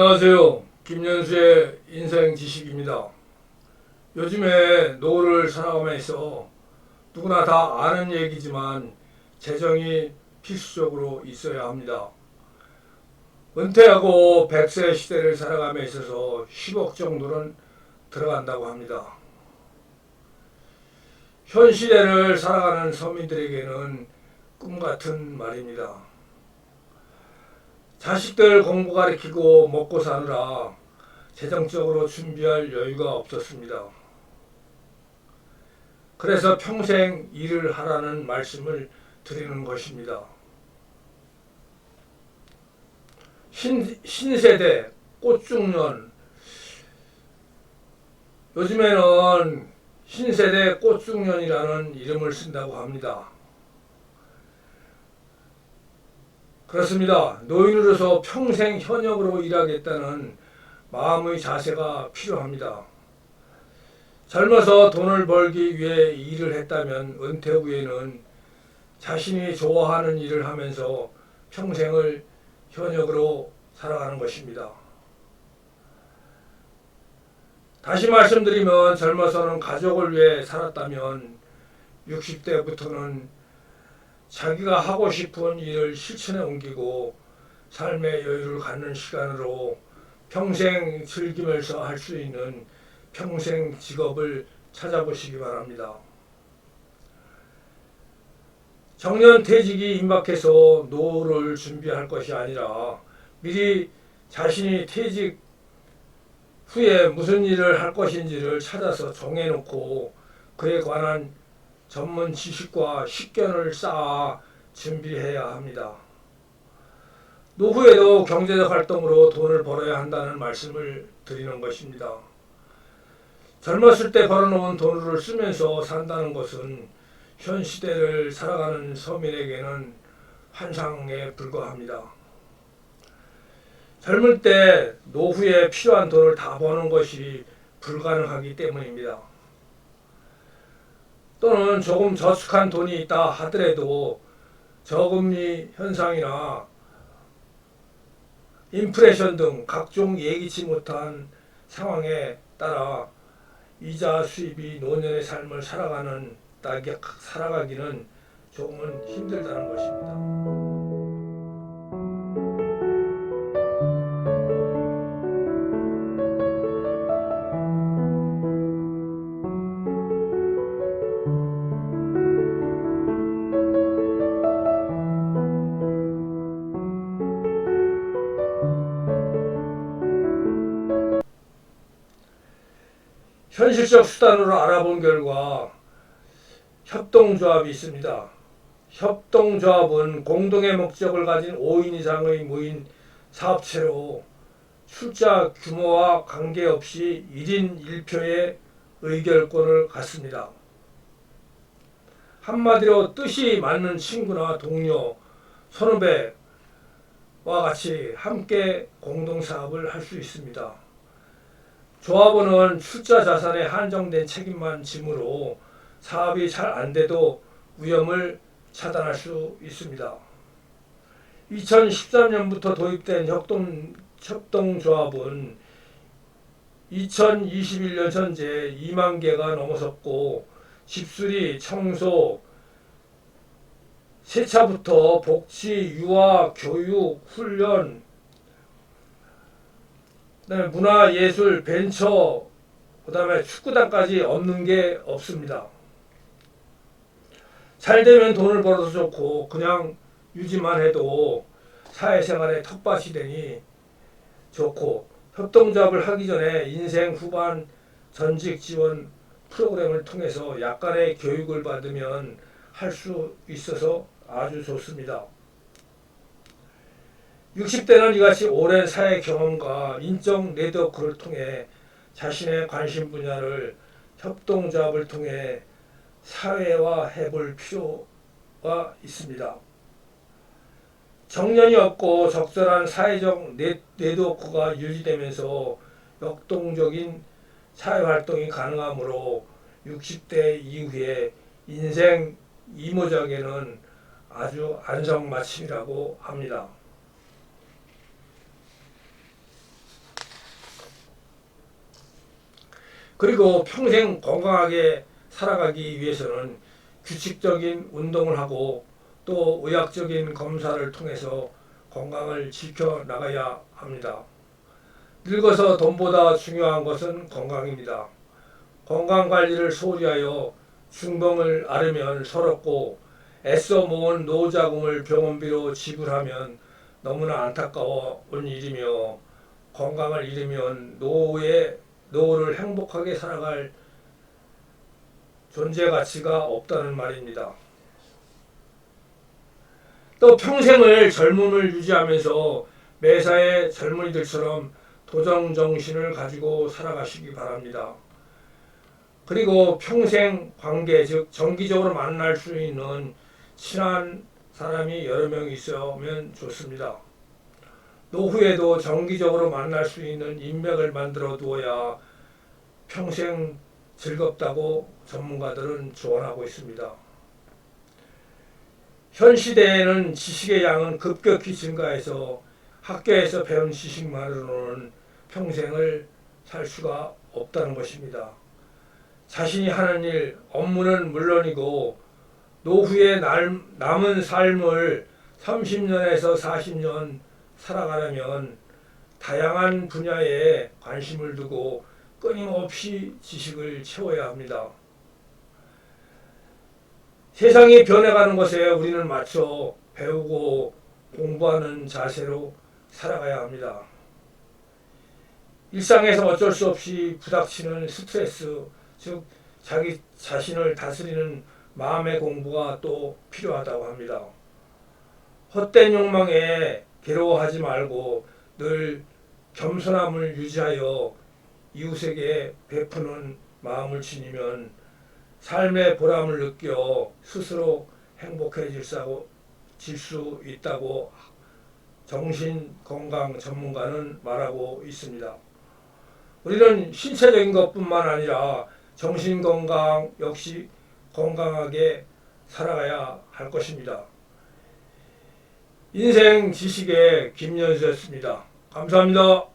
안녕하세요. 김연수의 인생 지식입니다. 요즘에 노후를 살아가면서 누구나 다 아는 얘기지만 재정이 필수적으로 있어야 합니다. 은퇴하고 100세 시대를 살아감에 있어서 10억 정도는 들어간다고 합니다. 현 시대를 살아가는 서민들에게는 꿈 같은 말입니다. 자식들 공부 가르치고 먹고 사느라 재정적으로 준비할 여유가 없었습니다. 그래서 평생 일을 하라는 말씀을 드리는 것입니다. 신세대, 꽃중년, 요즘에는 신세대 꽃중년이라는 이름을 쓴다고 합니다. 그렇습니다. 노인으로서 평생 현역으로 일하겠다는 마음의 자세가 필요합니다. 젊어서 돈을 벌기 위해 일을 했다면 은퇴 후에는 자신이 좋아하는 일을 하면서 평생을 현역으로 살아가는 것입니다. 다시 말씀드리면 젊어서는 가족을 위해 살았다면 60대부터는 자기가 하고 싶은 일을 실천에 옮기고 삶의 여유를 갖는 시간으로 평생 즐기면서 할 수 있는 평생 직업을 찾아보시기 바랍니다. 정년퇴직이 임박해서 노후를 준비할 것이 아니라 미리 자신이 퇴직 후에 무슨 일을 할 것인지를 찾아서 정해놓고 그에 관한 전문 지식과 식견을 쌓아 준비해야 합니다. 노후에도 경제적 활동으로 돈을 벌어야 한다는 말씀을 드리는 것입니다. 젊었을 때 벌어놓은 돈을 쓰면서 산다는 것은 현 시대를 살아가는 서민에게는 환상에 불과합니다. 젊을 때 노후에 필요한 돈을 다 버는 것이 불가능하기 때문입니다. 또는 조금 저축한 돈이 있다 하더라도 저금리 현상이나 인플레이션 등 각종 예기치 못한 상황에 따라 이자 수입이 노년의 삶을 살아가기는 조금은 힘들다는 것입니다. 현실적 수단으로 알아본 결과 협동조합이 있습니다. 협동조합은 공동의 목적을 가진 5인 이상의 모인 사업체로 출자 규모와 관계없이 1인 1표의 의결권을 갖습니다. 한마디로 뜻이 맞는 친구나 동료, 선후배와 같이 함께 공동사업을 할 수 있습니다. 조합원은 출자 자산에 한정된 책임만 지므로 사업이 잘 안돼도 위험을 차단할 수 있습니다. 2013년부터 도입된 협동조합은 2021년 현재 2만 개가 넘어섰고 집수리, 청소, 세차부터 복지, 유아, 교육, 훈련, 그다음에 문화, 예술, 벤처, 그다음에 축구단까지 없는 게 없습니다. 잘 되면 돈을 벌어서 좋고 그냥 유지만 해도 사회생활에 텃밭이 되니 좋고 협동조합을 하기 전에 인생 후반 전직 지원 프로그램을 통해서 약간의 교육을 받으면 할 수 있어서 아주 좋습니다. 60대는 이같이 오랜 사회 경험과 인적 네트워크를 통해 자신의 관심 분야를 협동조합을 통해 사회화해 볼 필요가 있습니다. 정년이 없고 적절한 사회적 네트워크가 유지되면서 역동적인 사회활동이 가능하므로 60대 이후에 인생 이모작에는 아주 안성맞춤이라고 합니다. 그리고 평생 건강하게 살아가기 위해서는 규칙적인 운동을 하고 또 의학적인 검사를 통해서 건강을 지켜나가야 합니다. 늙어서 돈보다 중요한 것은 건강입니다. 건강관리를 소홀히 하여 중병을 앓으면 서럽고 애써 모은 노후자금을 병원비로 지불하면 너무나 안타까운 일이며, 건강을 잃으면 노후를 행복하게 살아갈 존재 가치가 없다는 말입니다. 또 평생을 젊음을 유지하면서 매사에 젊은이들처럼 도전 정신을 가지고 살아가시기 바랍니다. 그리고 평생 관계, 즉 정기적으로 만날 수 있는 친한 사람이 여러 명 있으면 좋습니다. 노후에도 정기적으로 만날 수 있는 인맥을 만들어 두어야 평생 즐겁다고 전문가들은 조언하고 있습니다. 현 시대에는 지식의 양은 급격히 증가해서 학교에서 배운 지식만으로는 평생을 살 수가 없다는 것입니다. 자신이 하는 일, 업무는 물론이고 노후에 남은 삶을 30년에서 40년 살아가려면 다양한 분야에 관심을 두고 끊임없이 지식을 채워야 합니다. 세상이 변해가는 것에 우리는 맞춰 배우고 공부하는 자세로 살아가야 합니다. 일상에서 어쩔 수 없이 부닥치는 스트레스, 즉 자기 자신을 다스리는 마음의 공부가 또 필요하다고 합니다. 헛된 욕망에 괴로워하지 말고 늘 겸손함을 유지하여 이웃에게 베푸는 마음을 지니면 삶의 보람을 느껴 스스로 행복해질 수 있다고 정신건강 전문가는 말하고 있습니다. 우리는 신체적인 것뿐만 아니라 정신건강 역시 건강하게 살아가야 할 것입니다. 인생 지식의 김연수였습니다. 감사합니다.